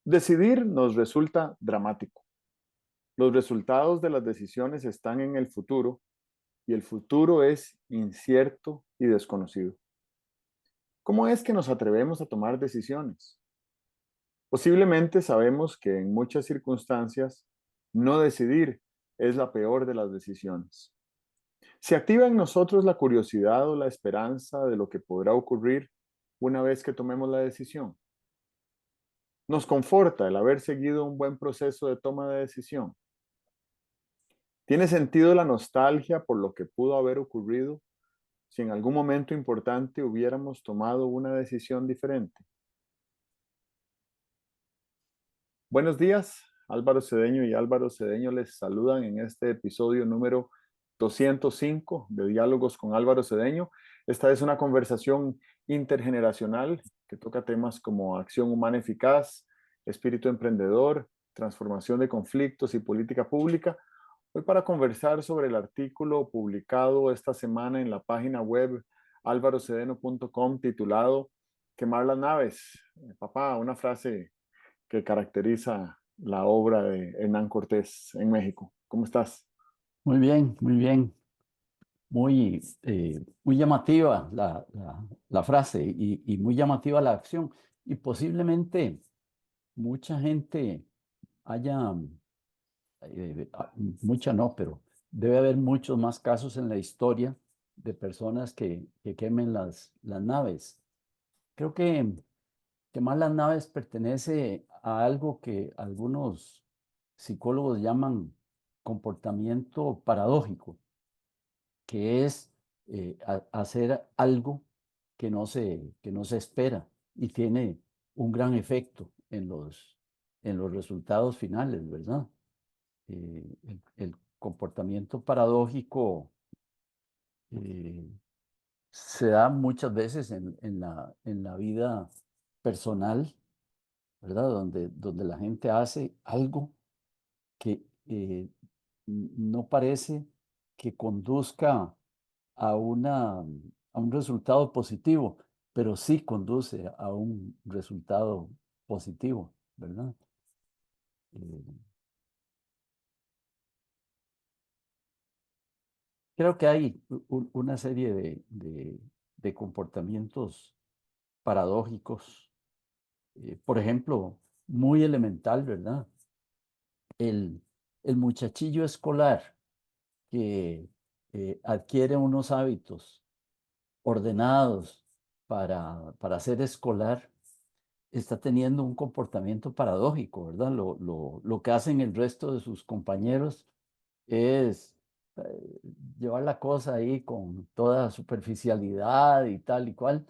Decidir nos resulta dramático. Los resultados de las decisiones están en el futuro y el futuro es incierto y desconocido. ¿Cómo es que nos atrevemos a tomar decisiones? Posiblemente sabemos que en muchas circunstancias no decidir es la peor de las decisiones. Se activa en nosotros la curiosidad o la esperanza de lo que podrá ocurrir una vez que tomemos la decisión. Nos conforta el haber seguido un buen proceso de toma de decisión. ¿Tiene sentido la nostalgia por lo que pudo haber ocurrido si en algún momento importante hubiéramos tomado una decisión diferente? Buenos días, Álvaro Cedeño y Álvaro Cedeño les saludan en este episodio número 205 de Diálogos con Álvaro Cedeño. Esta es una conversación intergeneracional que toca temas como acción humana eficaz, espíritu emprendedor, transformación de conflictos y política pública. Hoy para conversar sobre el artículo publicado esta semana en la página web alvarocedeno.com titulado Quemar las naves. Papá, una frase que caracteriza la obra de Hernán Cortés en México. ¿Cómo estás? Muy bien, muy bien. Muy llamativa la frase y muy llamativa la acción. Y posiblemente mucha gente haya, mucha no, pero debe haber muchos más casos en la historia de personas que quemen las naves. Creo que quemar las naves pertenece a algo que algunos psicólogos llaman comportamiento paradójico, que es hacer algo que no se espera y tiene un gran efecto en los resultados finales, ¿verdad? El comportamiento paradójico eh, se da muchas veces en la vida personal, ¿verdad? Donde la gente hace algo que no parece que conduzca a un resultado positivo, pero sí conduce a un resultado positivo, ¿verdad? Eh, Creo que hay una serie de comportamientos paradójicos, por ejemplo, muy elemental, ¿verdad? El, el muchachillo escolar que adquiere unos hábitos ordenados para ser escolar, está teniendo un comportamiento paradójico, ¿verdad? Lo que hacen el resto de sus compañeros es eh, llevar la cosa ahí con toda superficialidad y tal y cual.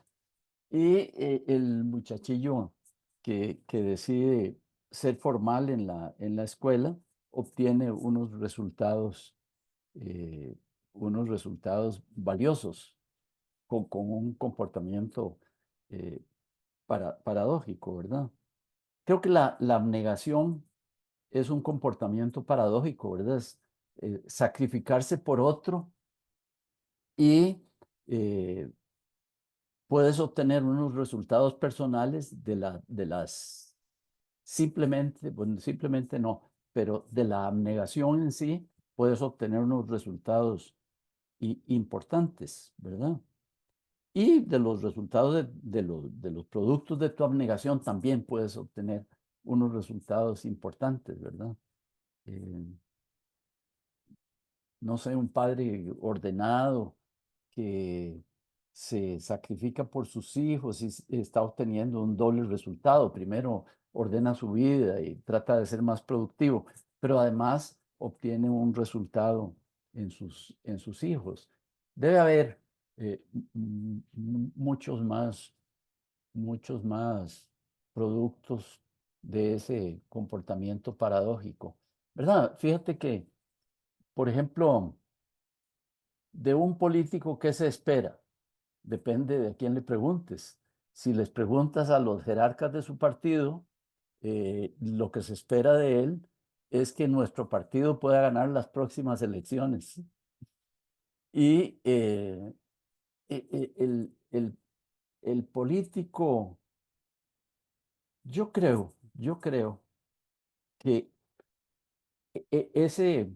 Y el muchachillo que decide ser formal en la escuela obtiene eh, unos resultados valiosos con un comportamiento eh, paradójico, ¿verdad? Creo que la abnegación es un comportamiento paradójico, ¿verdad? Es sacrificarse por otro y eh, puedes obtener unos resultados personales simplemente, bueno, simplemente no, pero de la abnegación en sí puedes obtener unos resultados importantes, ¿verdad? Y de los resultados de los productos de tu abnegación también puedes obtener unos resultados importantes, ¿verdad? Eh, no sé, un padre ordenado que se sacrifica por sus hijos y está obteniendo un doble resultado. Primero ordena su vida y trata de ser más productivo, pero además obtiene un resultado en sus hijos. Debe haber muchos más productos de ese comportamiento paradójico, ¿verdad? Fíjate que, por ejemplo, de un político, ¿qué se espera? Depende de a quién le preguntes. Si les preguntas a los jerarcas de su partido, lo que se espera de él es que nuestro partido pueda ganar las próximas elecciones. Y el político, yo creo yo creo que ese,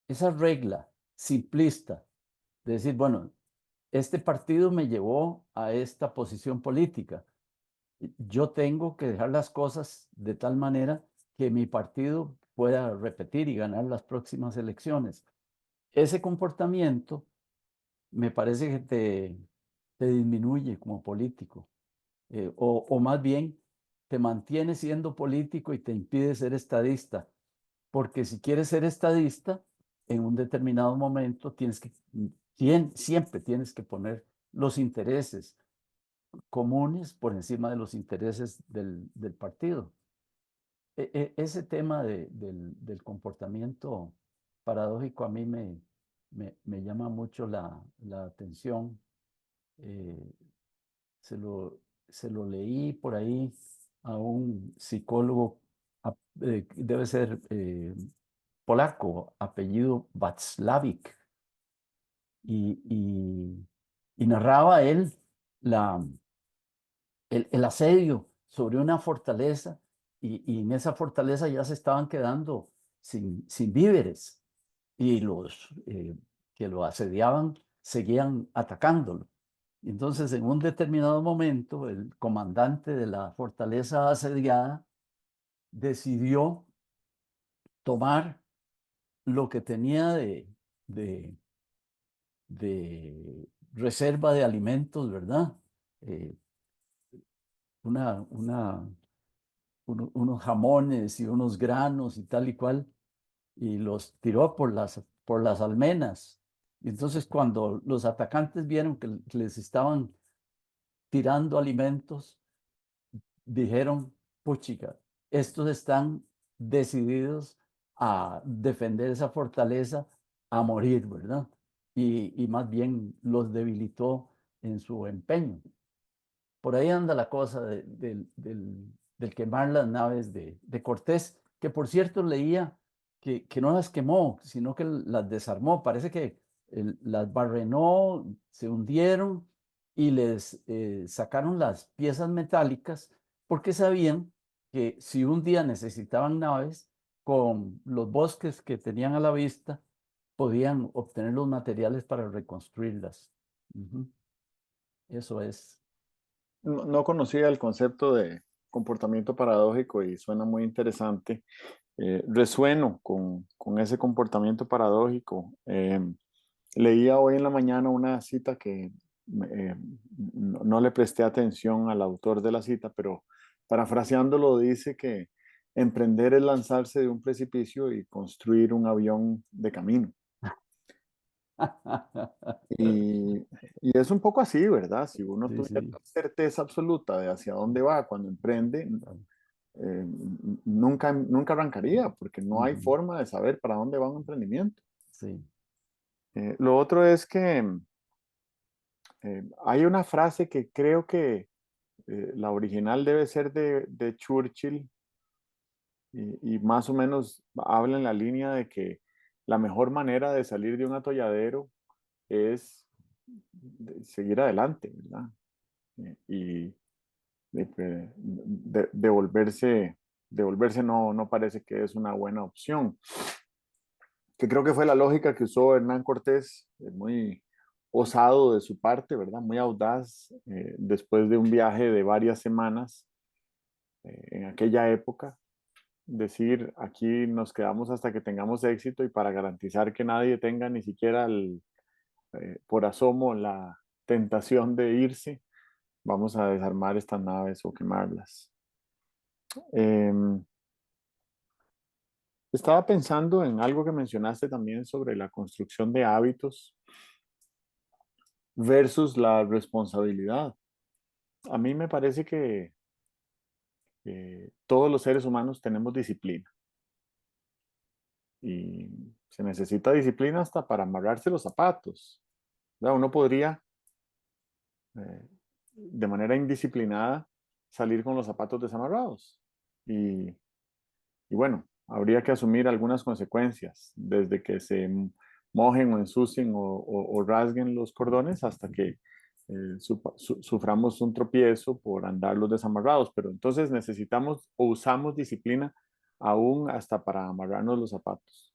esa regla simplista de decir, bueno, este partido me llevó a esta posición política. Yo tengo que dejar las cosas de tal manera que mi partido pueda repetir y ganar las próximas elecciones. Ese comportamiento me parece que te disminuye como político, o más bien te mantiene siendo político y te impide ser estadista, porque si quieres ser estadista, en un determinado momento siempre tienes que poner los intereses comunes por encima de los intereses del partido. Ese tema del comportamiento paradójico a mí me llama mucho la atención. Eh, se lo, se lo leí por ahí a un psicólogo, debe ser polaco, apellido Václavik, y narraba él la, el asedio sobre una fortaleza, y en esa fortaleza ya se estaban quedando sin víveres, y los que lo asediaban seguían atacándolo. Entonces, en un determinado momento, el comandante de la fortaleza asediada decidió tomar lo que tenía de, de reserva de alimentos, ¿verdad? Eh, una, una, unos jamones y unos granos y tal y cual, y los tiró por las almenas. Y entonces cuando los atacantes vieron que les estaban tirando alimentos, dijeron, puchica, estos están decididos a defender esa fortaleza a morir, ¿verdad? Y más bien los debilitó en su empeño. Por ahí anda la cosa del quemar las naves de Cortés, que por cierto leía que no las quemó, sino que las desarmó. Parece que las barrenó, se hundieron y les sacaron las piezas metálicas porque sabían que si un día necesitaban naves, con los bosques que tenían a la vista, podían obtener los materiales para reconstruirlas. Ujú. Eso es. No conocía el concepto de comportamiento paradójico y suena muy interesante. Resueno con ese comportamiento paradójico. Leía hoy en la mañana una cita que no le presté atención al autor de la cita, pero parafraseándolo dice que emprender es lanzarse de un precipicio y construir un avión de camino. Y, y es un poco así, ¿verdad? Si uno Sí, tuviera sí. certeza absoluta de hacia dónde va cuando emprende, nunca arrancaría, porque no hay Ujú. forma de saber para dónde va un emprendimiento. Sí. Lo otro es que hay una frase que creo que la original debe ser de Churchill y más o menos habla en la línea de que la mejor manera de salir de un atolladero es seguir adelante, ¿verdad? Y devolverse no parece que es una buena opción. Que creo que fue la lógica que usó Hernán Cortés, muy osado de su parte, ¿verdad? Muy audaz, después de un viaje de varias semanas en aquella época, decir, aquí nos quedamos hasta que tengamos éxito y para garantizar que nadie tenga ni siquiera por asomo la tentación de irse, vamos a desarmar estas naves o quemarlas. Eh, Estaba pensando en algo que mencionaste también sobre la construcción de hábitos versus la responsabilidad. A mí me parece que todos los seres humanos tenemos disciplina y se necesita disciplina hasta para amarrarse los zapatos, ¿verdad? Uno podría de manera indisciplinada salir con los zapatos desamarrados y, y bueno, habría que asumir algunas consecuencias, desde que se mojen o ensucien o rasguen los cordones hasta que suframos un tropiezo por andarlos desamarrados, pero entonces necesitamos o usamos disciplina aún hasta para amarrarnos los zapatos.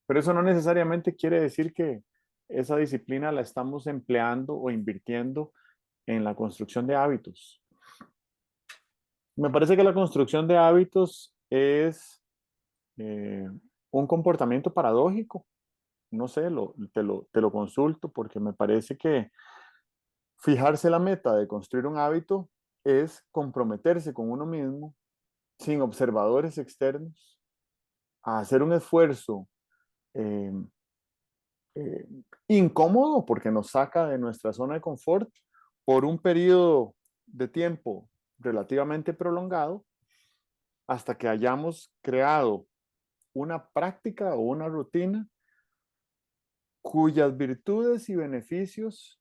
Pero eso no necesariamente quiere decir que esa disciplina la estamos empleando o invirtiendo en la construcción de hábitos. Me parece que la construcción de hábitos es eh, un comportamiento paradójico. No sé, te lo consulto porque me parece que fijarse la meta de construir un hábito es comprometerse con uno mismo, sin observadores externos, a hacer un esfuerzo eh, eh, incómodo porque nos saca de nuestra zona de confort por un periodo de tiempo relativamente prolongado hasta que hayamos creado una práctica o una rutina cuyas virtudes y beneficios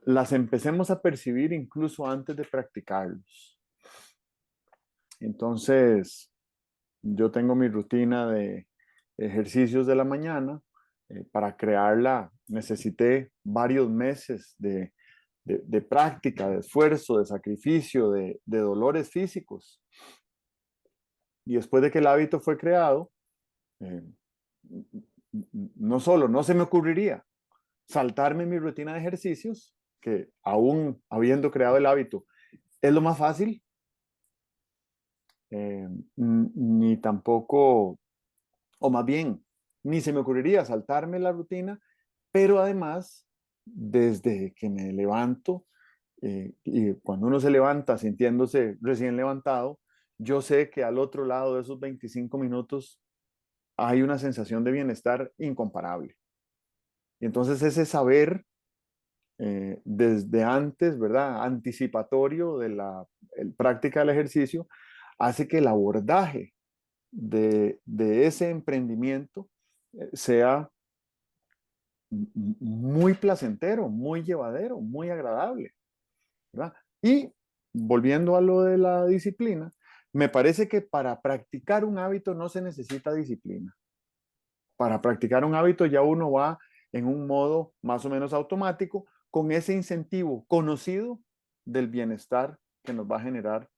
las empecemos a percibir incluso antes de practicarlos. Entonces, yo tengo mi rutina de ejercicios de la mañana. Para crearla necesité varios meses de práctica, de esfuerzo, de sacrificio, de dolores físicos. Y después de que el hábito fue creado, eh, no solo no se me ocurriría saltarme mi rutina de ejercicios, que aún habiendo creado el hábito, es lo más fácil, ni tampoco, o más bien, ni se me ocurriría saltarme la rutina, pero además, desde que me levanto, y cuando uno se levanta sintiéndose recién levantado, yo sé que al otro lado de esos 25 minutos hay una sensación de bienestar incomparable. Y entonces ese saber desde antes, ¿verdad? Anticipatorio de la práctica del ejercicio, hace que el abordaje de ese emprendimiento sea muy placentero, muy llevadero, muy agradable, ¿verdad? Y volviendo a lo de la disciplina, me parece que para practicar un hábito no se necesita disciplina. Para practicar un hábito ya uno va en un modo más o menos automático con ese incentivo conocido del bienestar que nos va a generar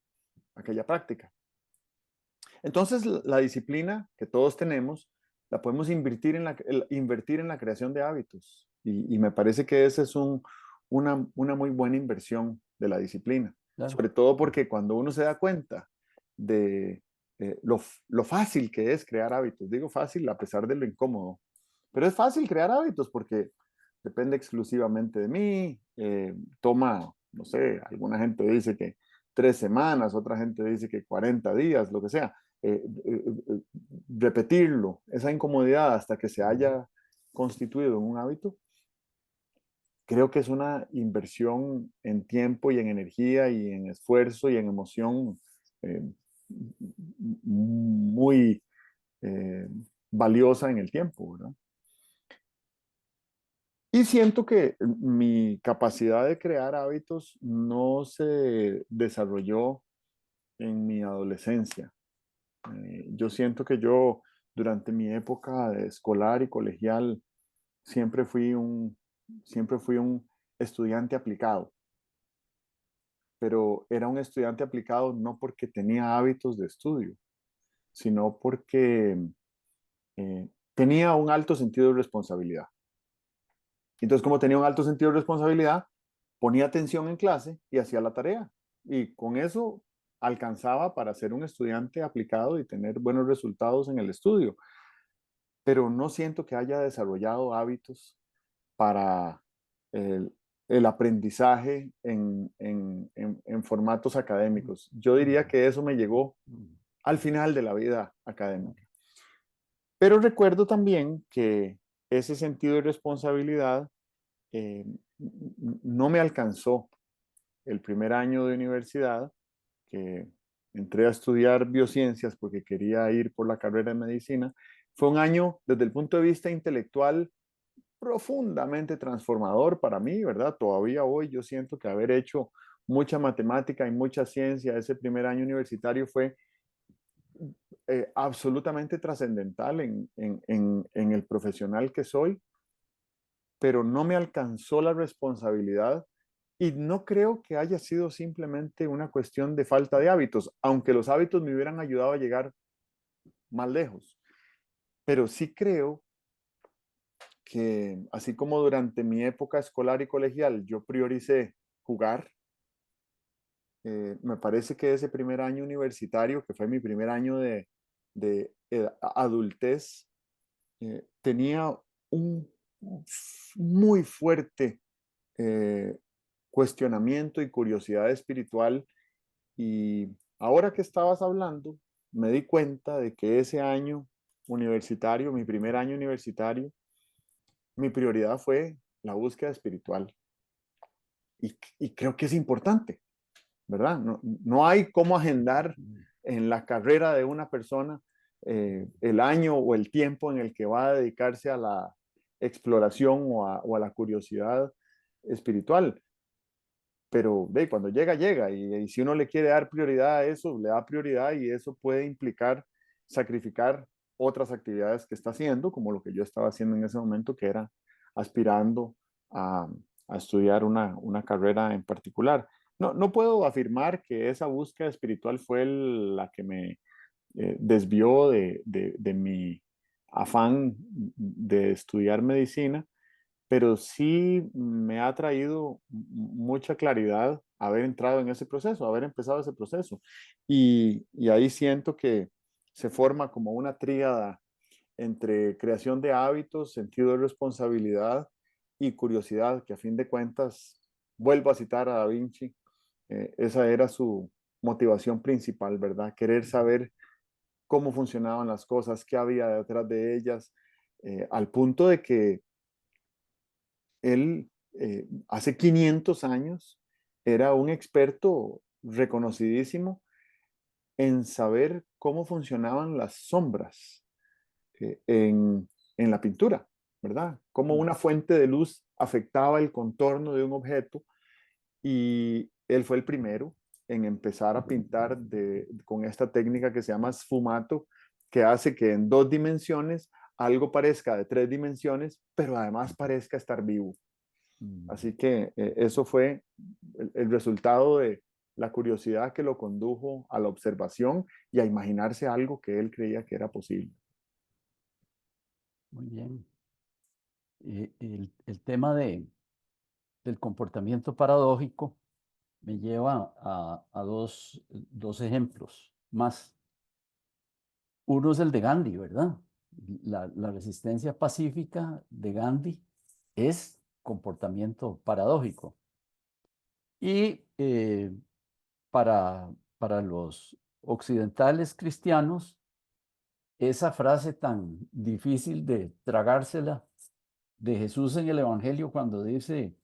aquella práctica. Entonces, la disciplina que todos tenemos la podemos invertir en la creación de hábitos y me parece que esa es una muy buena inversión de la disciplina, Claro. sobre todo porque cuando uno se da cuenta de lo fácil que es crear hábitos, digo fácil a pesar de lo incómodo, pero es fácil crear hábitos porque depende exclusivamente de mí, toma, no sé, alguna gente dice que 3 semanas, otra gente dice que 40 días, lo que sea. Repetirlo, esa incomodidad hasta que se haya constituido en un hábito, creo que es una inversión en tiempo y en energía y en esfuerzo y en emoción eh, muy eh, valiosa en el tiempo, ¿verdad? Y siento que mi capacidad de crear hábitos no se desarrolló en mi adolescencia. Yo siento que yo durante mi época de escolar y colegial siempre fui siempre fui un estudiante aplicado, pero era un estudiante aplicado no porque tenía hábitos de estudio, sino porque tenía un alto sentido de responsabilidad. Entonces, como tenía un alto sentido de responsabilidad, ponía atención en clase y hacía la tarea. Y con eso alcanzaba para ser un estudiante aplicado y tener buenos resultados en el estudio. Pero no siento que haya desarrollado hábitos para el, el aprendizaje en formatos académicos. Yo diría que eso me llegó al final de la vida académica. Pero recuerdo también que ese sentido de responsabilidad eh, no me alcanzó el primer año de universidad, que entré a estudiar biociencias porque quería ir por la carrera de medicina. Fue un año desde el punto de vista intelectual profundamente transformador para mí, ¿verdad? Todavía hoy yo siento que haber hecho mucha matemática y mucha ciencia ese primer año universitario fue absolutamente trascendental en el profesional que soy. pero no me alcanzó la responsabilidad y no creo que haya sido simplemente una cuestión de falta de hábitos, aunque los hábitos me hubieran ayudado a llegar más lejos. Pero sí creo que así como durante mi época escolar y colegial yo prioricé jugar, me parece que ese primer año universitario, que fue mi primer año de adultez, tenía un muy fuerte eh, cuestionamiento y curiosidad espiritual. Y ahora que estabas hablando, me di cuenta de que ese año universitario, mi primer año universitario, mi prioridad fue la búsqueda espiritual. Y creo que es importante, ¿verdad? No hay cómo agendar en la carrera de una persona el año o el tiempo en el que va a dedicarse a la exploración o a la curiosidad espiritual. Pero cuando llega, llega. Y si uno le quiere dar prioridad a eso, le da prioridad y eso puede implicar sacrificar otras actividades que está haciendo, como lo que yo estaba haciendo en ese momento, que era aspirando a, a estudiar una carrera en particular. No puedo afirmar que esa búsqueda espiritual fue la que me desvió de mi afán de estudiar medicina, pero sí me ha traído mucha claridad haber entrado en ese proceso, haber empezado ese proceso. Y ahí siento que se forma como una tríada entre creación de hábitos, sentido de responsabilidad y curiosidad, que a fin de cuentas, vuelvo a citar a Da Vinci, esa era su motivación principal, ¿verdad? Querer saber cómo funcionaban las cosas, qué había detrás de ellas, al punto de que él hace 500 años era un experto reconocidísimo en saber cómo funcionaban las sombras eh, en, en la pintura, ¿verdad? Cómo una fuente de luz afectaba el contorno de un objeto y él fue el primero en empezar a pintar con esta técnica que se llama sfumato, que hace que en 2 dimensiones algo parezca de 3 dimensiones, pero además parezca estar vivo. Así que eso fue el resultado de la curiosidad que lo condujo a la observación y a imaginarse algo que él creía que era posible. Muy bien. El tema del comportamiento paradójico me lleva a dos ejemplos más. Uno es el de Gandhi, ¿verdad? La resistencia pacífica de Gandhi es comportamiento paradójico. Y para los occidentales cristianos, esa frase tan difícil de tragársela de Jesús en el Evangelio cuando dice,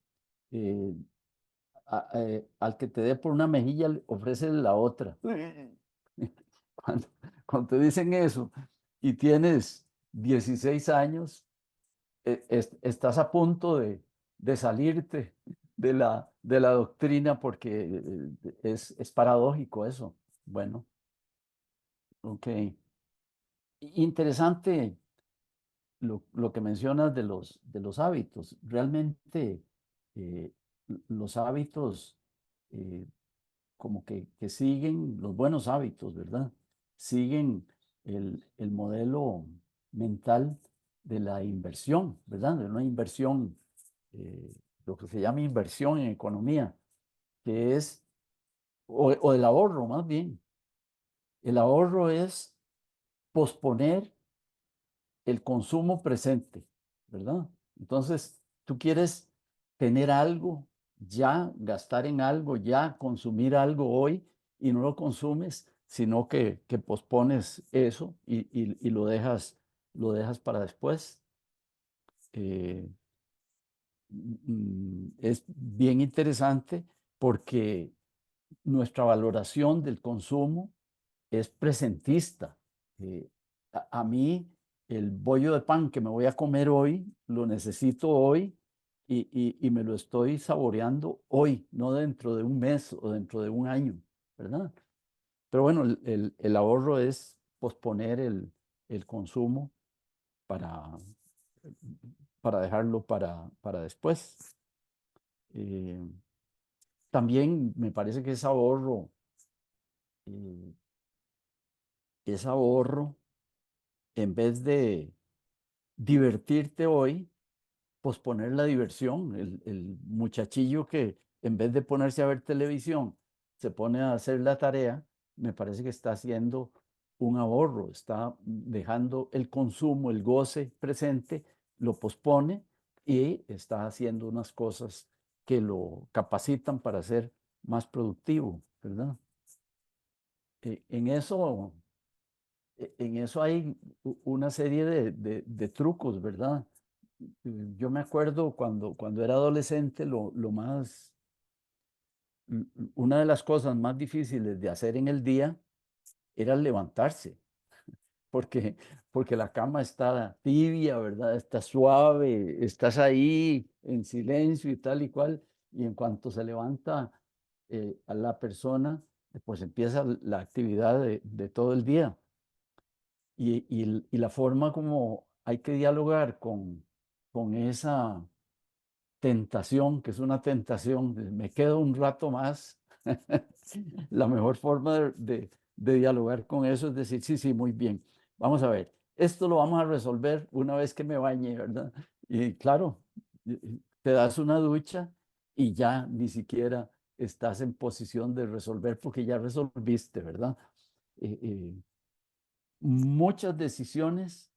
eh, al que te dé por una mejilla, ofrécele la otra. Cuando, cuando te dicen eso y tienes 16 años, estás a punto de salirte de la doctrina porque es paradójico eso. Bueno, ok. Interesante lo que mencionas de los hábitos. Realmente eh, los hábitos eh, como que siguen los buenos hábitos, ¿verdad? Siguen el modelo mental de la inversión, ¿verdad? De una inversión, lo que se llama inversión en economía, que es, o el ahorro más bien. El ahorro es posponer el consumo presente, ¿verdad? Entonces, tú quieres tener algo ya, gastar en algo ya, consumir algo hoy y no lo consumes, sino que pospones eso y lo dejas para después. Eh, es bien interesante porque nuestra valoración del consumo es presentista. Eh, a mí, el bollo de pan que me voy a comer hoy, lo necesito hoy y me lo estoy saboreando hoy, no dentro de un mes o dentro de un año, ¿verdad? Pero bueno, el ahorro es posponer el consumo para, para dejarlo para después. También me parece que eh, es ahorro en vez de divertirte hoy, posponer la diversión. El muchachillo que en vez de ponerse a ver televisión, se pone a hacer la tarea, me parece que está haciendo un ahorro, está dejando el consumo, el goce presente, lo pospone y está haciendo unas cosas que lo capacitan para ser más productivo, ¿verdad? En eso, en eso hay una serie de trucos, ¿verdad? Yo me acuerdo cuando era adolescente, una de las cosas más difíciles de hacer en el día era levantarse, porque, porque la cama está tibia, ¿verdad? Está suave, estás ahí en silencio y tal y cual, y en cuanto se levanta a la persona, pues empieza la actividad de todo el día. Y la forma como hay que dialogar con esa tentación, que es una tentación, me quedo un rato más. La mejor forma de dialogar con eso es decir, sí, sí, muy bien. Vamos a ver, esto lo vamos a resolver una vez que me bañe, ¿verdad? Y claro, te das una ducha y ya ni siquiera estás en posición de resolver porque ya resolviste, ¿verdad? Eh, eh, Muchas decisiones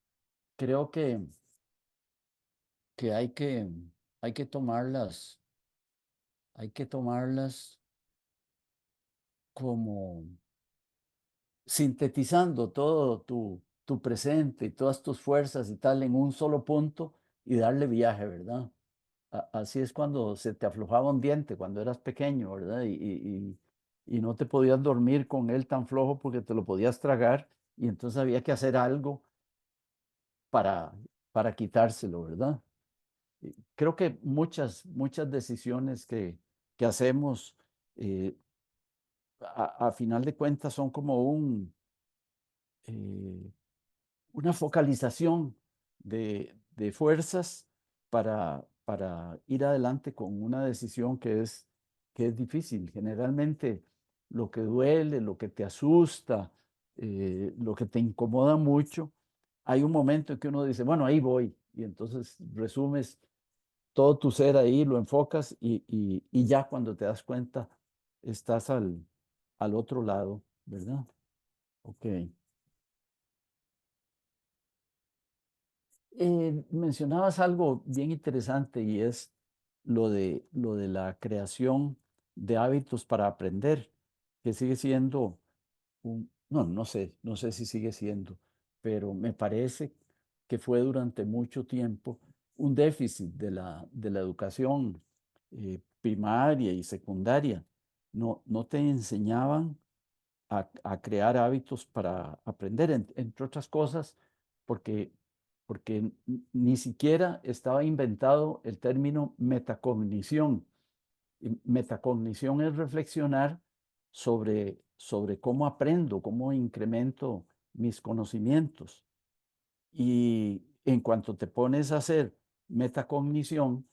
creo que hay que tomarlas, hay que tomarlas como sintetizando todo tu presente y todas tus fuerzas y tal en un solo punto y darle viaje, ¿verdad? Así es cuando se te aflojaba un diente, cuando eras pequeño, ¿verdad? Y no te podías dormir con él tan flojo porque te lo podías tragar y entonces había que hacer algo para, para quitárselo, ¿verdad? Creo que muchas decisiones que hacemos eh, a final de cuentas son como eh, una focalización de fuerzas para ir adelante con una decisión que es difícil. Generalmente lo que duele, lo que te asusta, lo que te incomoda mucho, hay un momento en que uno dice, bueno, ahí voy. Y entonces resumes todo tu ser ahí, lo enfocas y ya cuando te das cuenta estás al otro lado, ¿verdad? Ok. Mencionabas algo bien interesante y es lo de la creación de hábitos para aprender, que sigue siendo no sé si sigue siendo, pero me parece que fue durante mucho tiempo un déficit de la educación primaria y secundaria. No te enseñaban a crear hábitos para aprender, entre otras cosas, porque, porque ni siquiera estaba inventado el término metacognición. Y metacognición es reflexionar sobre cómo aprendo, cómo incremento mis conocimientos. Y en cuanto te pones a hacer metacognición,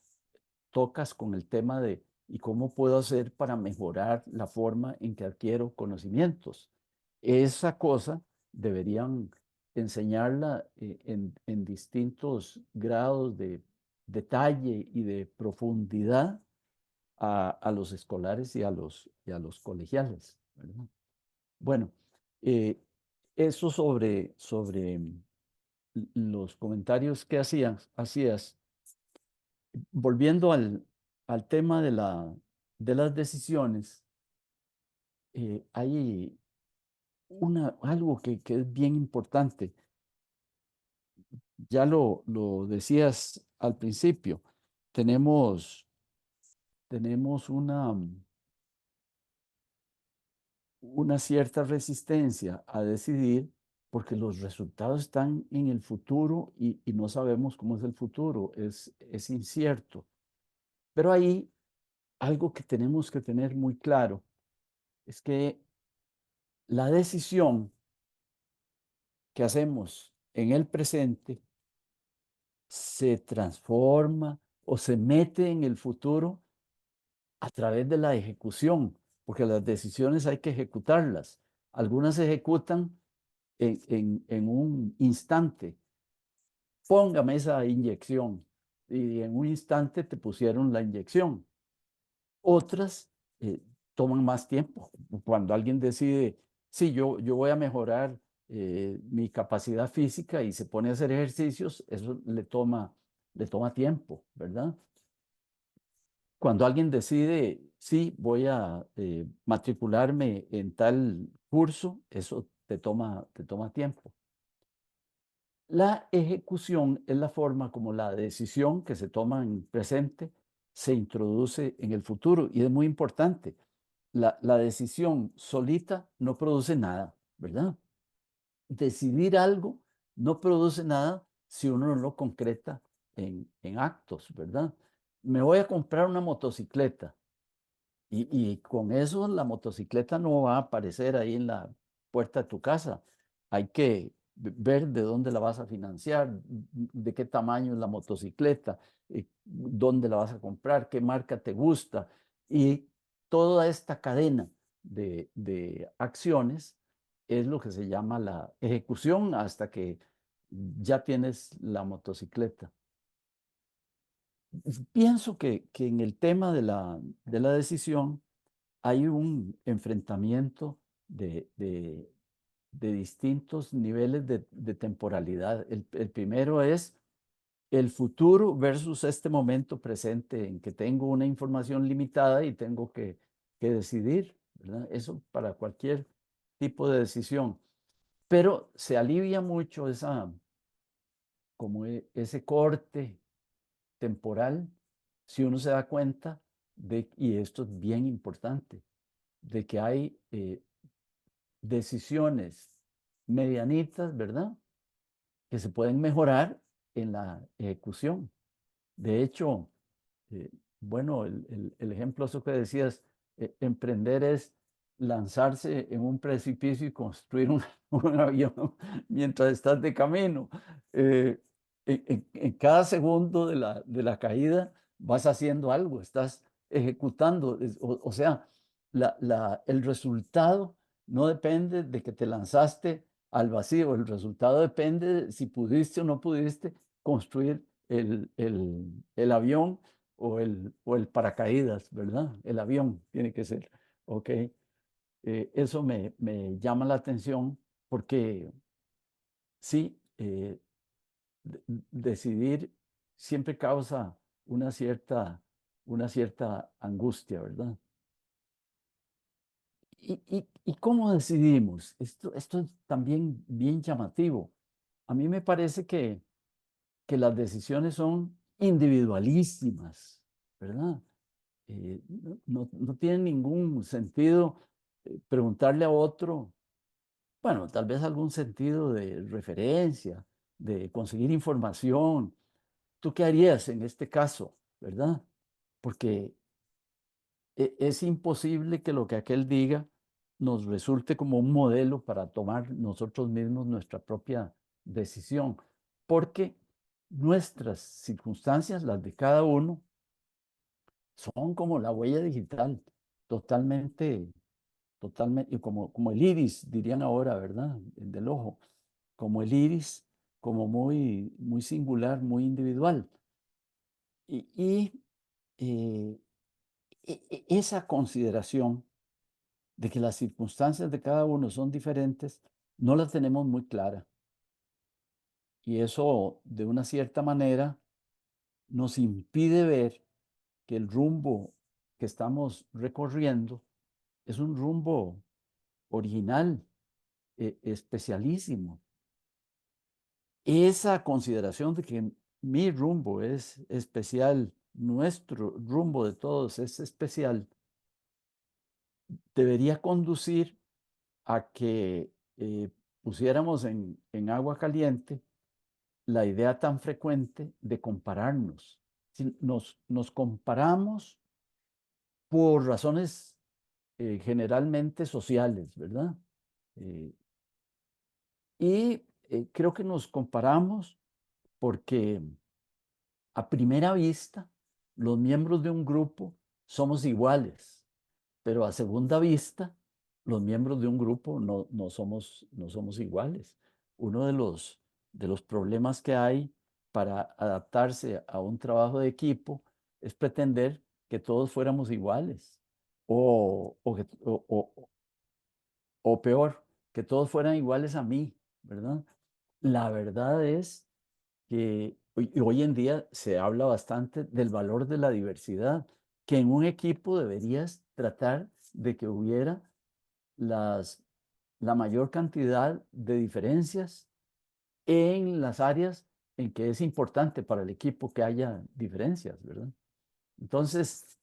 tocas con el tema de ¿y cómo puedo hacer para mejorar la forma en que adquiero conocimientos? Esa cosa deberían enseñarla en distintos grados de detalle y de profundidad a los escolares y a los colegiales, ¿verdad? Bueno, eh, eso sobre los comentarios que hacías volviendo al tema de las decisiones, hay algo que es bien importante. Ya lo decías al principio, tenemos, tenemos una cierta resistencia a decidir porque los resultados están en el futuro y no sabemos cómo es el futuro, es incierto. Pero ahí algo que tenemos que tener muy claro es que la decisión que hacemos en el presente se transforma o se mete en el futuro a través de la ejecución, porque las decisiones hay que ejecutarlas. Algunas se ejecutan en un instante. Póngame esa inyección. Y en un instante te pusieron la inyección. Otras toman más tiempo. Cuando alguien decide, sí, yo voy a mejorar mi capacidad física y se pone a hacer ejercicios, eso le toma tiempo, ¿verdad? Cuando alguien decide, sí, voy a matricularme en tal curso, eso te toma tiempo. La ejecución es la forma como la decisión que se toma en presente se introduce en el futuro y es muy importante. La decisión solita no produce nada, ¿verdad? Decidir algo no produce nada si uno no lo concreta en actos, ¿verdad? Me voy a comprar una motocicleta. Y con eso la motocicleta no va a aparecer ahí en la puerta de tu casa. Hay que ver de dónde la vas a financiar, de qué tamaño es la motocicleta, dónde la vas a comprar, qué marca te gusta. Y toda esta cadena de acciones es lo que se llama la ejecución hasta que ya tienes la motocicleta. Pienso que en el tema de la decisión, hay un enfrentamiento de distintos niveles de temporalidad. El primero es el futuro versus este momento presente en que tengo una información limitada y tengo que decidir, ¿verdad? Eso para cualquier tipo de decisión. Pero se alivia mucho como ese corte temporal si uno se da cuenta y esto es bien importante, de que hay decisiones medianitas, ¿verdad? Que se pueden mejorar en la ejecución. De hecho, eh, bueno, el ejemplo eso que decías, emprender es lanzarse en un precipicio y construir un, un avión mientras estás de camino. Eh, en cada segundo de la caída vas haciendo algo, estás ejecutando. O sea, el resultado no depende de que te lanzaste al vacío, el resultado depende de si pudiste o no pudiste construir el avión o el paracaídas, ¿verdad? El avión tiene que ser, ¿ok? Eso me llama la atención porque sí, decidir siempre causa una cierta angustia, ¿verdad? ¿Y cómo decidimos? Esto es también bien llamativo. A mí me parece que las decisiones son individualísimas, ¿verdad? No tiene ningún sentido preguntarle a otro, bueno, tal vez algún sentido de referencia, de conseguir información. ¿Tú qué harías en este caso, verdad? Porque es imposible que lo que aquel diga nos resulte como un modelo para tomar nosotros mismos nuestra propia decisión, porque nuestras circunstancias, las de cada uno, son como la huella digital, totalmente, totalmente, y como el iris, dirían ahora, ¿verdad? El del ojo, como el iris, como muy singular, muy individual. Y eh, esa consideración de que las circunstancias de cada uno son diferentes, no la tenemos muy clara. Y eso, de una cierta manera, nos impide ver que el rumbo que estamos recorriendo es un rumbo original, especialísimo. Esa consideración de que mi rumbo es especial, nuestro rumbo de todos es especial, debería conducir a que pusiéramos en agua caliente la idea tan frecuente de compararnos. Si nos comparamos por razones generalmente sociales, ¿verdad? Eh, y creo que nos comparamos porque a primera vista, los miembros de un grupo somos iguales, pero a segunda vista, los miembros de un grupo no somos iguales. Uno de los problemas que hay para adaptarse a un trabajo de equipo es pretender que todos fuéramos iguales o peor, que todos fueran iguales a mí, ¿verdad? La verdad es que hoy en día se habla bastante del valor de la diversidad, que en un equipo deberías tratar de que hubiera las, la mayor cantidad de diferencias en las áreas en que es importante para el equipo que haya diferencias, ¿verdad? Entonces,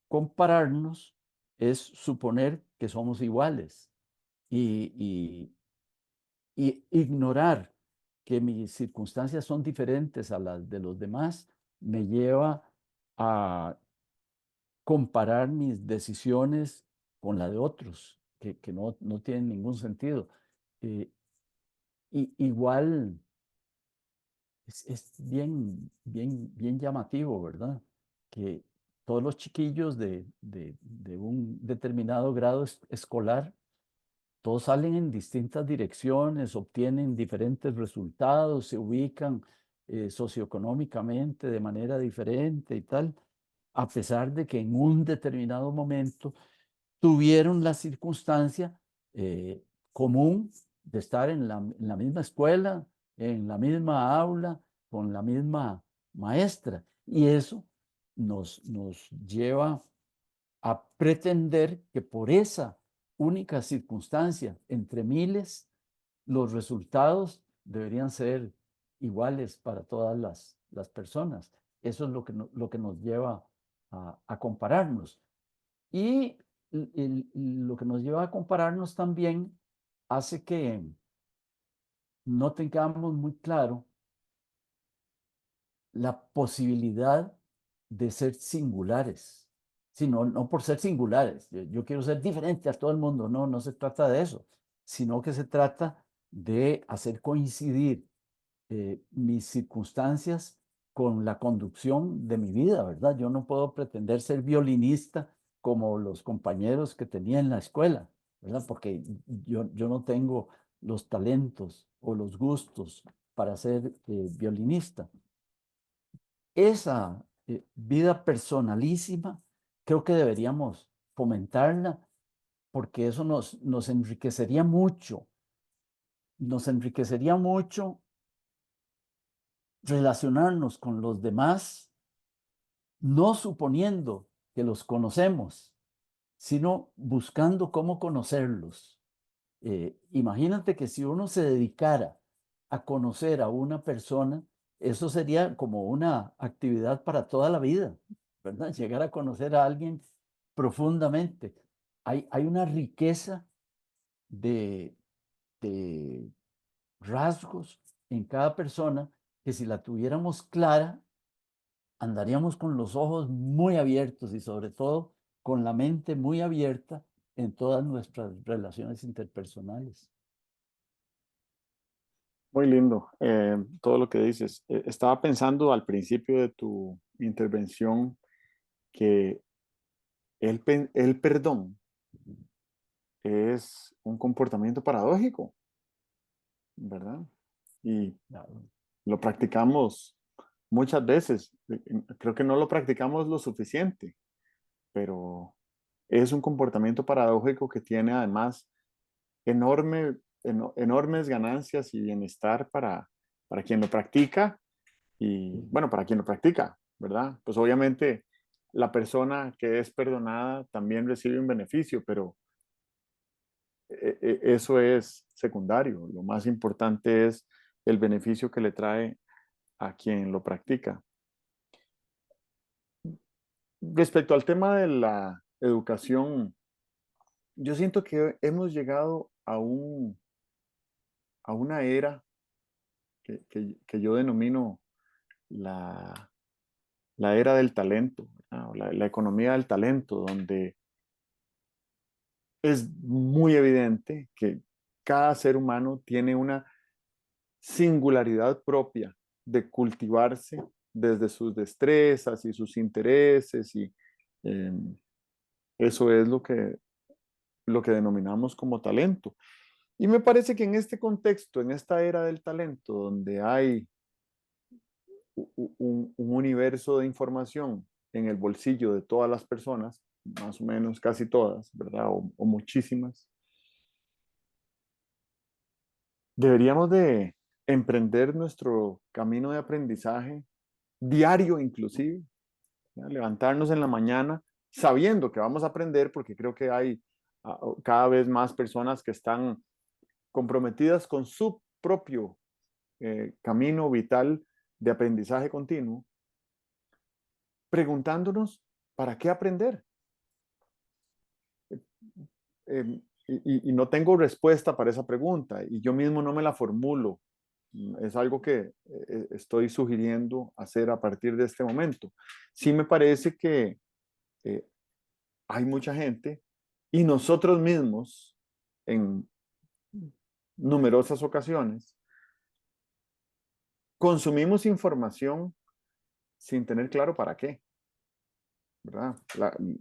compararnos es suponer que somos iguales y, y ignorar que mis circunstancias son diferentes a las de los demás me lleva a comparar mis decisiones con la de otros, que no tienen ningún sentido. Eh, igual es bien llamativo, ¿verdad? Que todos los chiquillos de un determinado grado escolar, todos salen en distintas direcciones, obtienen diferentes resultados, se ubican socioeconómicamente de manera diferente y tal, a pesar de que en un determinado momento tuvieron la circunstancia eh, común de estar en la misma escuela, en la misma aula, con la misma maestra. Y eso nos lleva a pretender que por esa única circunstancia entre miles, los resultados deberían ser iguales para todas las personas. Eso es lo que nos lleva a compararnos. Y lo que nos lleva a compararnos también hace que no tengamos muy claro la posibilidad de ser singulares, sino no por ser singulares. Yo quiero ser diferente a todo el mundo, no se trata de eso, sino que se trata de hacer coincidir mis circunstancias con la conducción de mi vida, ¿verdad? Yo no puedo pretender ser violinista como los compañeros que tenía en la escuela, ¿verdad? Porque yo no tengo los talentos o los gustos para ser violinista. Esa vida personalísima creo que deberíamos fomentarla porque eso nos enriquecería mucho relacionarnos con los demás, no suponiendo que los conocemos, sino buscando cómo conocerlos. Imagínate que si uno se dedicara a conocer a una persona, eso sería como una actividad para toda la vida, ¿verdad? Llegar a conocer a alguien profundamente. Hay una riqueza de, de rasgos en cada persona que si la tuviéramos clara, andaríamos con los ojos muy abiertos y sobre todo con la mente muy abierta en todas nuestras relaciones interpersonales. Muy lindo todo lo que dices. Estaba pensando al principio de tu intervención que el perdón es un comportamiento paradójico, ¿verdad? Y Claro. lo practicamos muchas veces. Creo que no lo practicamos lo suficiente, pero es un comportamiento paradójico que tiene además enormes ganancias y bienestar para quien lo practica y, bueno, para quien lo practica, ¿verdad? Pues obviamente la persona que es perdonada también recibe un beneficio, pero eso es secundario. Lo más importante es el beneficio que le trae a quien lo practica. Respecto al tema de la educación, yo siento que hemos llegado a una era que yo denomino la, la era del talento, ¿verdad? La economía del talento, donde es muy evidente que cada ser humano tiene una singularidad propia de cultivarse desde sus destrezas y sus intereses y eh, eso es lo que denominamos como talento. Y me parece que en este contexto, en esta era del talento, donde hay un universo de información en el bolsillo de todas las personas, más o menos casi todas, ¿verdad? O muchísimas, deberíamos de emprender nuestro camino de aprendizaje diario inclusive, ¿ya? Levantarnos en la mañana sabiendo que vamos a aprender, porque creo que hay cada vez más personas que están comprometidas con su propio camino vital de aprendizaje continuo, preguntándonos, ¿para qué aprender? Y no tengo respuesta para esa pregunta y yo mismo no me la formulo. Es algo que estoy sugiriendo hacer a partir de este momento. Sí me parece que eh, hay mucha gente y nosotros mismos en numerosas ocasiones consumimos información sin tener claro para qué, ¿verdad?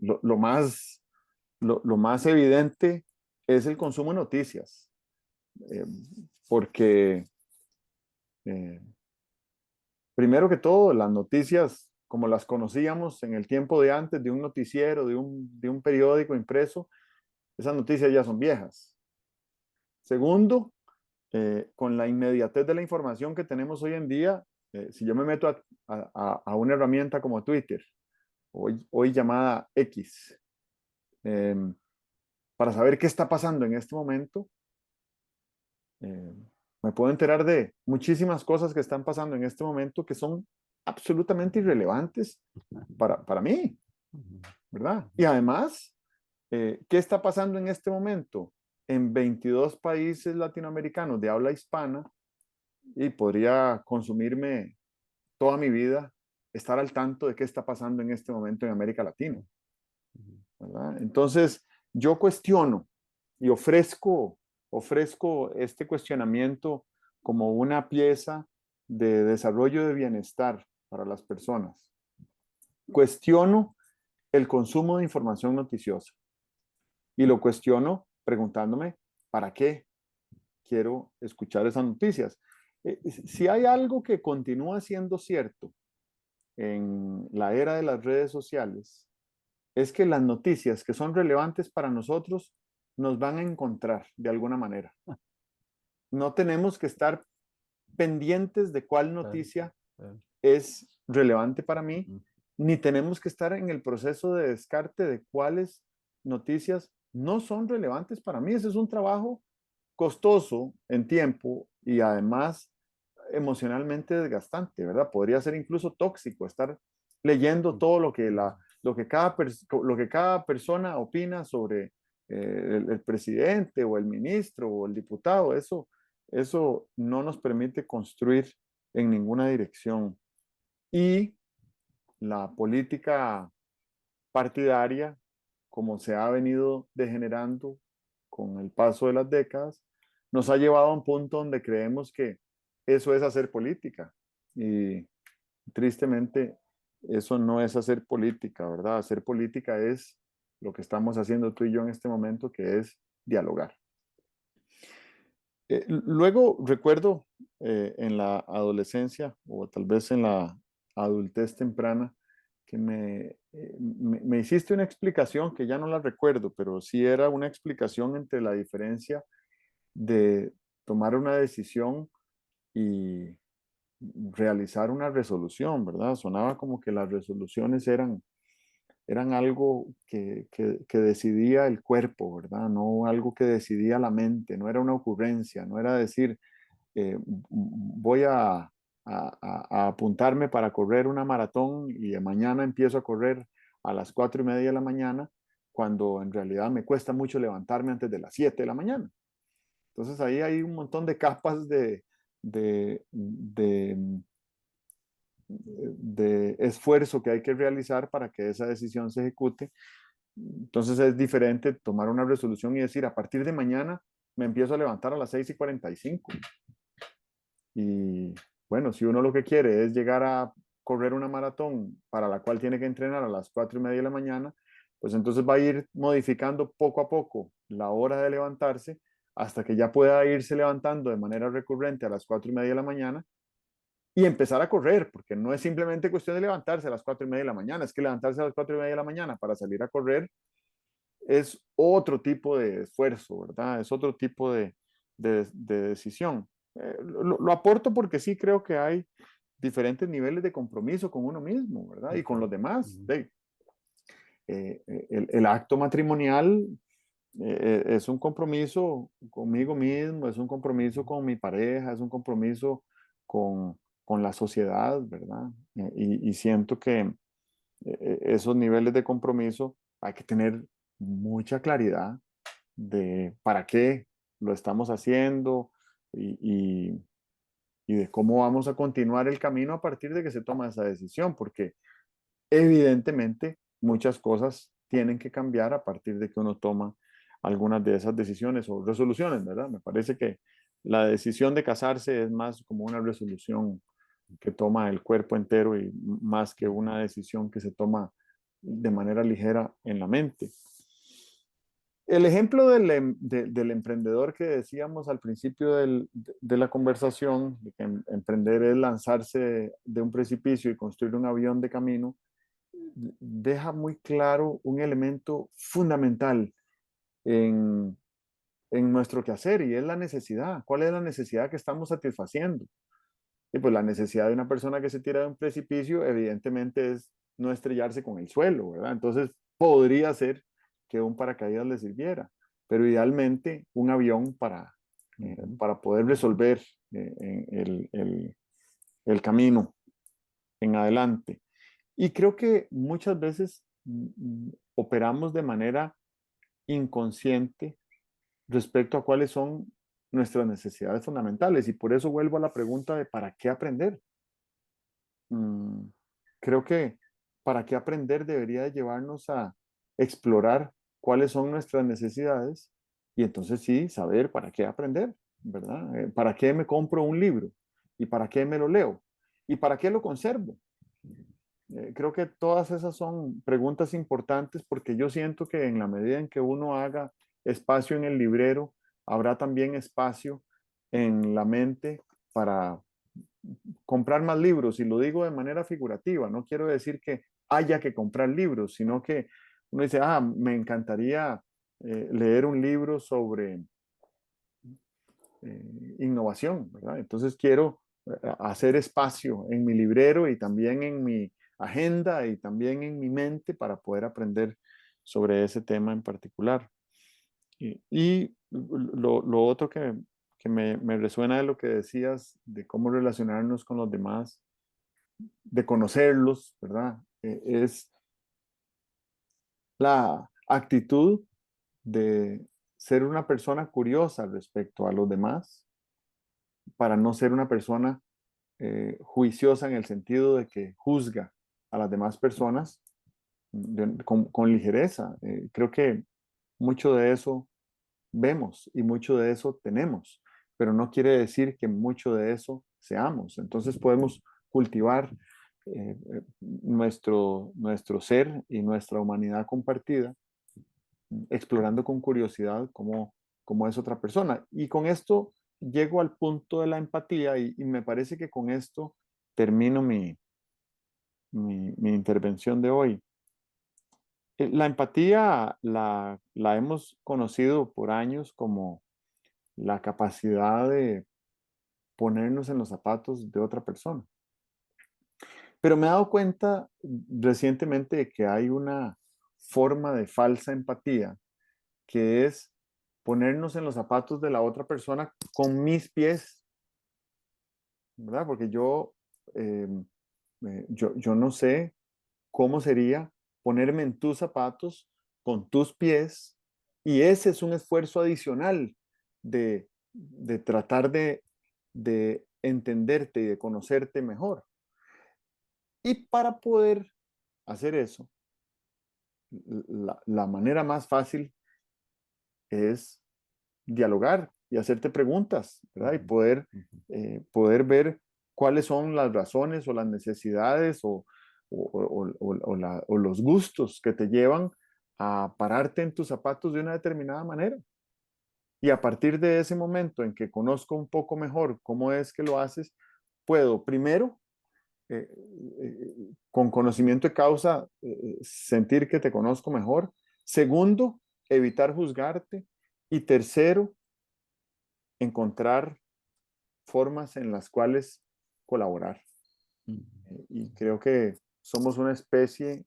Lo más evidente es el consumo de noticias, eh, porque eh, primero que todo, las noticias como las conocíamos en el tiempo de antes, de un noticiero, de un periódico impreso, esas noticias ya son viejas. Segundo, con la inmediatez de la información que tenemos hoy en día, si yo me meto a una herramienta como Twitter, hoy llamada X, eh, para saber qué está pasando en este momento, eh, me puedo enterar de muchísimas cosas que están pasando en este momento que son absolutamente irrelevantes para mí, ¿verdad? Y además, ¿qué está pasando en este momento? En 22 países latinoamericanos de habla hispana y podría consumirme toda mi vida estar al tanto de qué está pasando en este momento en América Latina, ¿verdad? Entonces, yo cuestiono y ofrezco este cuestionamiento como una pieza de desarrollo de bienestar para las personas. Cuestiono el consumo de información noticiosa y lo cuestiono preguntándome, ¿para qué quiero escuchar esas noticias? Si hay algo que continúa siendo cierto en la era de las redes sociales, es que las noticias que son relevantes para nosotros nos van a encontrar de alguna manera. No tenemos que estar pendientes de cuál noticia es relevante para mí, ni tenemos que estar en el proceso de descarte de cuáles noticias no son relevantes para mí. Ese es un trabajo costoso en tiempo y además emocionalmente desgastante, ¿verdad? Podría ser incluso tóxico estar leyendo todo lo que cada persona opina sobre el presidente o el ministro o el diputado. Eso no nos permite construir en ninguna dirección. Y la política partidaria, como se ha venido degenerando con el paso de las décadas, nos ha llevado a un punto donde creemos que eso es hacer política. Y tristemente, eso no es hacer política, ¿verdad? Hacer política es lo que estamos haciendo tú y yo en este momento, que es dialogar. Luego recuerdo en la adolescencia o tal vez en la adultez temprana que me hiciste una explicación que ya no la recuerdo, pero sí era una explicación entre la diferencia de tomar una decisión y realizar una resolución, ¿verdad? Sonaba como que las resoluciones eran algo que decidía el cuerpo, ¿verdad? No algo que decidía la mente, no era una ocurrencia, no era decir, voy a apuntarme para correr una maratón y mañana empiezo a correr a las 4:30 de la mañana, cuando en realidad me cuesta mucho levantarme antes de las 7 de la mañana. Entonces ahí hay un montón de capas de, de, de esfuerzo que hay que realizar para que esa decisión se ejecute. Entonces es diferente tomar una resolución y decir, a partir de mañana me empiezo a levantar a las 6:45. Y bueno, si uno lo que quiere es llegar a correr una maratón para la cual tiene que entrenar a las 4:30 de la mañana, pues entonces va a ir modificando poco a poco la hora de levantarse hasta que ya pueda irse levantando de manera recurrente a las 4:30 de la mañana y empezar a correr, porque no es simplemente cuestión de levantarse a las 4:30 de la mañana, es que levantarse a las 4:30 de la mañana para salir a correr es otro tipo de esfuerzo, ¿verdad? Es otro tipo de decisión. Lo aporto porque sí creo que hay diferentes niveles de compromiso con uno mismo, ¿verdad? Y con los demás. El acto matrimonial es un compromiso conmigo mismo, es un compromiso con mi pareja, es un compromiso con la sociedad, ¿verdad? Y siento que esos niveles de compromiso hay que tener mucha claridad de para qué lo estamos haciendo y, y de cómo vamos a continuar el camino a partir de que se toma esa decisión, porque evidentemente muchas cosas tienen que cambiar a partir de que uno toma algunas de esas decisiones o resoluciones, ¿verdad? Me parece que la decisión de casarse es más como una resolución que toma el cuerpo entero y más que una decisión que se toma de manera ligera en la mente. El ejemplo del emprendedor que decíamos al principio de la conversación, de que emprender es lanzarse de un precipicio y construir un avión de camino, deja muy claro un elemento fundamental en, en nuestro quehacer y es la necesidad. ¿Cuál es la necesidad que estamos satisfaciendo? Y pues la necesidad de una persona que se tira de un precipicio, evidentemente, es no estrellarse con el suelo, ¿verdad? Entonces, podría ser que un paracaídas le sirviera, pero idealmente un avión para poder resolver el camino en adelante. Y creo que muchas veces operamos de manera inconsciente respecto a cuáles son nuestras necesidades fundamentales. Y por eso vuelvo a la pregunta de ¿para qué aprender? Mm, Creo que para qué aprender debería de llevarnos a explorar cuáles son nuestras necesidades y entonces sí, saber para qué aprender, ¿verdad? ¿Para qué me compro un libro? ¿Y para qué me lo leo? ¿Y para qué lo conservo? Creo que todas esas son preguntas importantes porque yo siento que en la medida en que uno haga espacio en el librero, habrá también espacio en la mente para comprar más libros. Y lo digo de manera figurativa, no quiero decir que haya que comprar libros, sino que uno dice, me encantaría leer un libro sobre innovación, ¿verdad? Entonces quiero hacer espacio en mi librero y también en mi agenda y también en mi mente para poder aprender sobre ese tema en particular. Y lo otro que me resuena de lo que decías, de cómo relacionarnos con los demás, de conocerlos, ¿verdad? Es la actitud de ser una persona curiosa respecto a los demás, para no ser una persona juiciosa en el sentido de que juzga a las demás personas con ligereza. Creo que mucho de eso vemos y mucho de eso tenemos, pero no quiere decir que mucho de eso seamos. Entonces podemos cultivar nuestro ser y nuestra humanidad compartida, explorando con curiosidad cómo es otra persona. Y con esto llego al punto de la empatía y me parece que con esto termino mi intervención de hoy. La empatía la hemos conocido por años como la capacidad de ponernos en los zapatos de otra persona. Pero me he dado cuenta recientemente de que hay una forma de falsa empatía que es ponernos en los zapatos de la otra persona con mis pies, ¿verdad? Porque eh, yo no sé cómo sería ponerme en tus zapatos con tus pies y ese es un esfuerzo adicional de tratar de entenderte y de conocerte mejor. Y para poder hacer eso, la manera más fácil es dialogar y hacerte preguntas, ¿verdad? Y poder ver cuáles son las razones o las necesidades o los gustos que te llevan a pararte en tus zapatos de una determinada manera. Y a partir de ese momento en que conozco un poco mejor cómo es que lo haces, puedo primero, eh, con conocimiento de causa, sentir que te conozco mejor. Segundo, evitar juzgarte. Y tercero, encontrar formas en las cuales colaborar. Y creo que somos una especie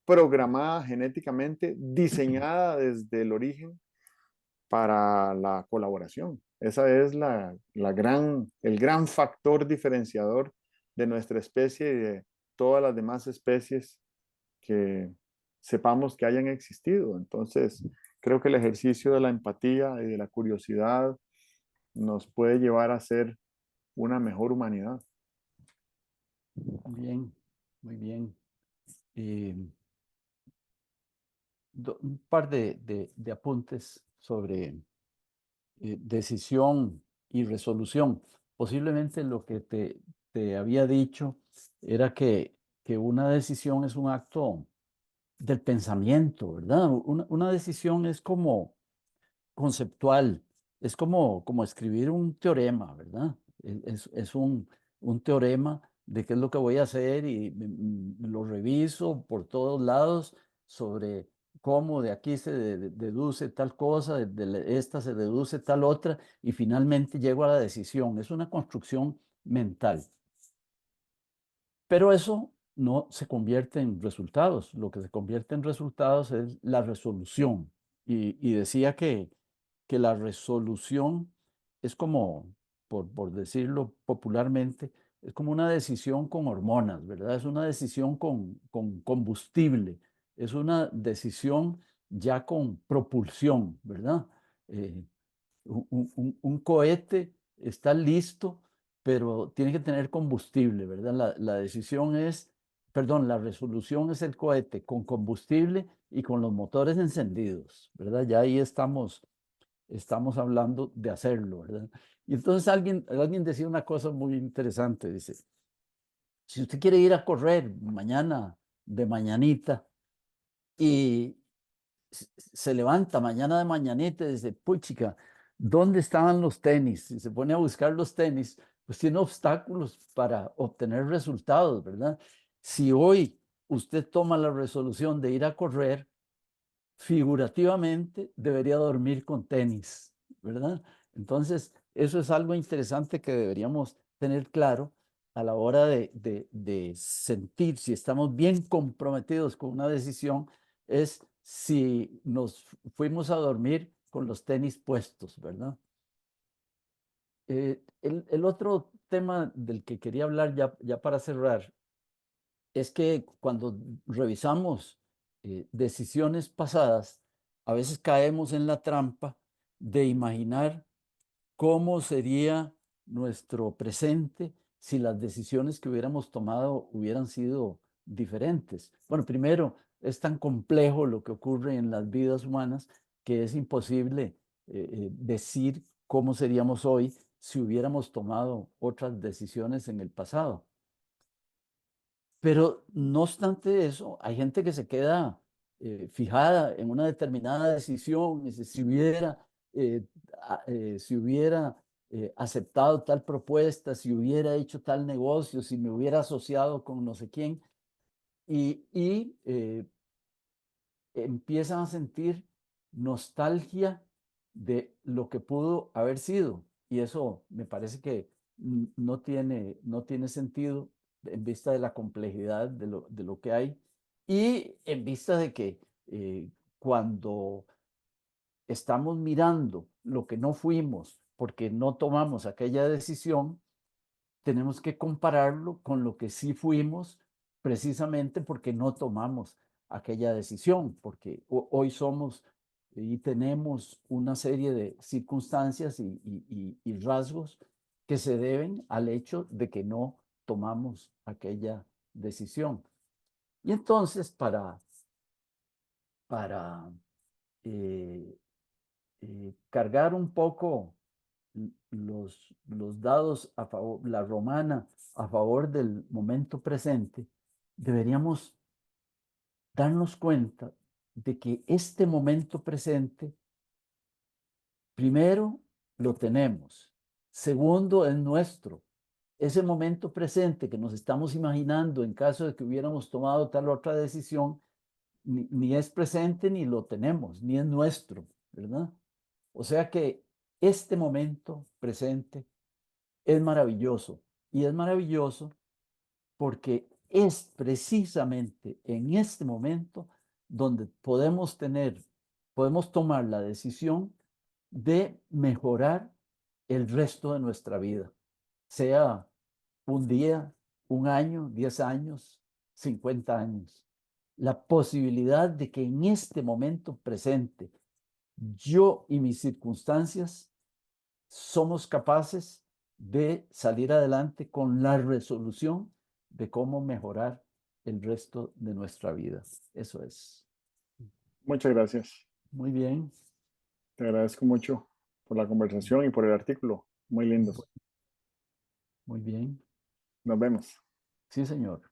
programada genéticamente, diseñada desde el origen para la colaboración. Esa es el gran factor diferenciador de nuestra especie y de todas las demás especies que sepamos que hayan existido. Entonces, creo que el ejercicio de la empatía y de la curiosidad nos puede llevar a ser una mejor humanidad. Bien, muy bien. Eh, un par de apuntes sobre decisión y resolución. Posiblemente lo que te había dicho era que una decisión es un acto del pensamiento, ¿verdad? Una decisión es como conceptual, es como escribir un teorema, ¿verdad? Es un teorema de qué es lo que voy a hacer y lo reviso por todos lados sobre cómo de aquí se deduce tal cosa, esta se deduce tal otra y finalmente llego a la decisión. Es una construcción mental. Pero eso no se convierte en resultados. Lo que se convierte en resultados es la resolución. Y decía que la resolución es como, por decirlo popularmente, es como una decisión con hormonas, ¿verdad? Es una decisión con combustible, es una decisión ya con propulsión, ¿verdad? Eh, un cohete está listo, pero tiene que tener combustible, ¿verdad? La decisión es, perdón, la resolución es el cohete con combustible y con los motores encendidos, ¿verdad? Ya ahí estamos hablando de hacerlo, ¿verdad? Y entonces alguien decía una cosa muy interesante, dice, si usted quiere ir a correr mañana de mañanita y se levanta mañana de mañanita y dice, puchica, ¿dónde estaban los tenis? Y se pone a buscar los tenis, pues tiene obstáculos para obtener resultados, ¿verdad? Si hoy usted toma la resolución de ir a correr, figurativamente debería dormir con tenis, ¿verdad? Entonces, eso es algo interesante que deberíamos tener claro a la hora de sentir si estamos bien comprometidos con una decisión, es si nos fuimos a dormir con los tenis puestos, ¿verdad? El otro tema del que quería hablar ya para cerrar es que cuando revisamos decisiones pasadas, a veces caemos en la trampa de imaginar cómo sería nuestro presente si las decisiones que hubiéramos tomado hubieran sido diferentes. Bueno, primero, es tan complejo lo que ocurre en las vidas humanas que es imposible decir cómo seríamos hoy si hubiéramos tomado otras decisiones en el pasado. Pero no obstante eso, hay gente que se queda fijada en una determinada decisión, y dice, eh, si hubiera aceptado tal propuesta, si hubiera hecho tal negocio, si me hubiera asociado con no sé quién, y empiezan a sentir nostalgia de lo que pudo haber sido. Y eso me parece que no tiene sentido en vista de la complejidad de lo que hay y en vista de que cuando estamos mirando lo que no fuimos porque no tomamos aquella decisión, tenemos que compararlo con lo que sí fuimos precisamente porque no tomamos aquella decisión, porque hoy somos y tenemos una serie de circunstancias y rasgos que se deben al hecho de que no tomamos aquella decisión. Y entonces, para eh, cargar un poco los dados a favor, la romana a favor del momento presente, deberíamos darnos cuenta de que este momento presente, primero, lo tenemos. Segundo, es nuestro. Ese momento presente que nos estamos imaginando en caso de que hubiéramos tomado tal otra decisión, ni es presente ni lo tenemos, ni es nuestro, ¿verdad? O sea que este momento presente es maravilloso y es maravilloso porque es precisamente en este momento donde podemos tomar la decisión de mejorar el resto de nuestra vida, sea un día, un año, 10 años, 50 años. La posibilidad de que en este momento presente yo y mis circunstancias somos capaces de salir adelante con la resolución de cómo mejorar el resto de nuestra vida. Eso es. Muchas gracias. Muy bien. Te agradezco mucho por la conversación y por el artículo. Muy lindos. Muy bien. Nos vemos. Sí, señor.